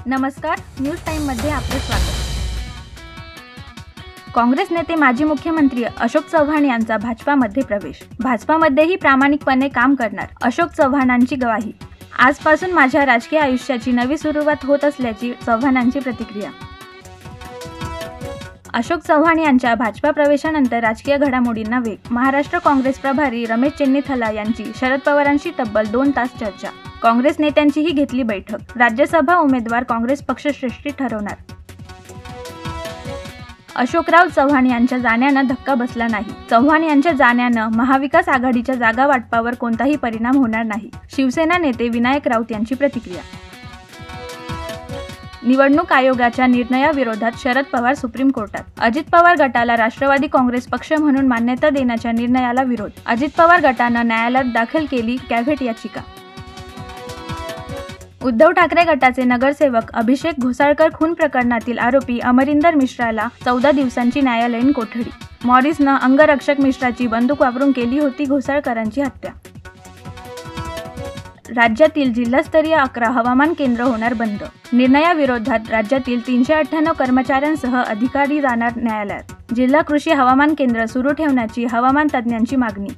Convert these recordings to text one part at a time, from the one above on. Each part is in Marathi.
नमस्कार, न्यूज टाइममध्ये आपले स्वागत। काँग्रेस नेते माजी मुख्यमंत्री अशोक चव्हाण यांचा भाजपामध्ये प्रवेश। भाजपामध्येही प्रामाणिकपणे काम करणार, अशोक चव्हाणांची ग्वाही। आजपासून माझ्या राजकीय आयुष्याची नवी सुरुवात होत असल्याची चव्हाणांची प्रतिक्रिया। अशोक चव्हाण यांच्या भाजपा प्रवेशानंतर राजकीय घडामोडींना वेग। महाराष्ट्र काँग्रेस प्रभारी रमेश चेन्नीथला यांची शरद पवारांशी तब्बल 2 तास चर्चा। काँग्रेस नेत्यांचीही घेतली बैठक। राज्यसभा उमेदवार काँग्रेस पक्षश्रेष्ठी ठरवणार। अशोकराव चव्हाण यांच्या जाण्यानं धक्का बसला नाही। चव्हाण यांच्या जाण्यानं महाविकास आघाडीच्या जागा वाटपावर कोणताही परिणाम होणार नाही। शिवसेना नेते विनायक राऊत यांची प्रतिक्रिया। निवडणूक आयोगाच्या निर्णयाविरोधात शरद पवार सुप्रीम कोर्टात। अजित पवार गटाला राष्ट्रवादी काँग्रेस पक्ष म्हणून मान्यता देण्याच्या निर्णयाला विरोध। अजित पवार गटानं न्यायालयात दाखल केली कॅव्हेट याचिका। उद्धव ठाकरे गटाचे नगरसेवक अभिषेक घोसाळकर खून प्रकरणातील आरोपी अमरिंदर मिश्राला 14 दिवसांची न्यायालयीन कोठडी। मॉरिसनं अंगरक्षक मिश्राची बंदूक वापरून केली होती घोसाळकरांची हत्या। राज्यातील जिल्हास्तरीय 11 हवामान केंद्र होणार बंद। निर्णयाविरोधात राज्यातील 398 कर्मचाऱ्यांसह अधिकारी जाणार न्यायालयात। जिल्हा कृषी हवामान केंद्र सुरू ठेवण्याची हवामान तज्ज्ञांची मागणी।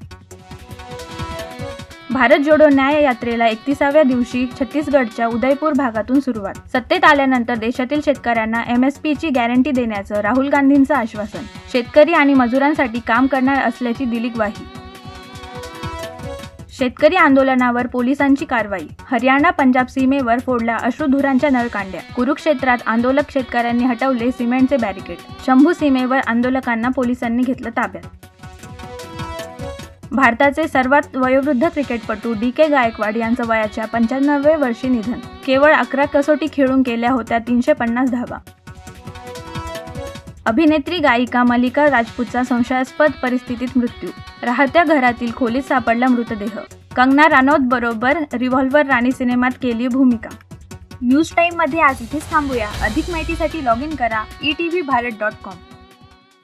भारत जोडो न्याय यात्रेला 31व्या दिवशी छत्तीसगडच्या उदयपूर भागातून सुरुवात। सत्तेत आल्यानंतर देशातील शेतकऱ्यांना MSPची गॅरंटी देण्याचं राहुल गांधींचं आश्वासन। शेतकरी आणि मजुरांसाठी काम करणार असल्याची दिली ग्वाही। शेतकरी आंदोलनावर पोलिसांची कारवाई। हरियाणा पंजाब सीमेवर फोडल्या अश्रुधुरांच्या नळकांड्या। कुरुक्षेत्रात आंदोलक शेतकऱ्यांनी हटवले सिमेंटचे बॅरिकेड। शंभू सीमेवर आंदोलकांना पोलिसांनी घेतलं ताब्यात। भारताचे सर्वात वयोवृद्ध क्रिकेटपटू DK गायकवाड यांचं वयाच्या 95व्या वर्षी निधन। केवळ 11 कसोटी खेळून केल्या होत्या 350 धावा। अभिनेत्री गायिका मल्लिका राजपूतचा संशयास्पद परिस्थितीत मृत्यू। राहत्या घरातील खोलीत सापडला मृतदेह। कंगना रानौत बरोबर रिव्हॉल्वर राणी सिनेमात केली भूमिका। न्यूज टाइम मध्ये आज इथेच थांबूया। अधिक माहितीसाठी लॉग इन करा etVBharat.com।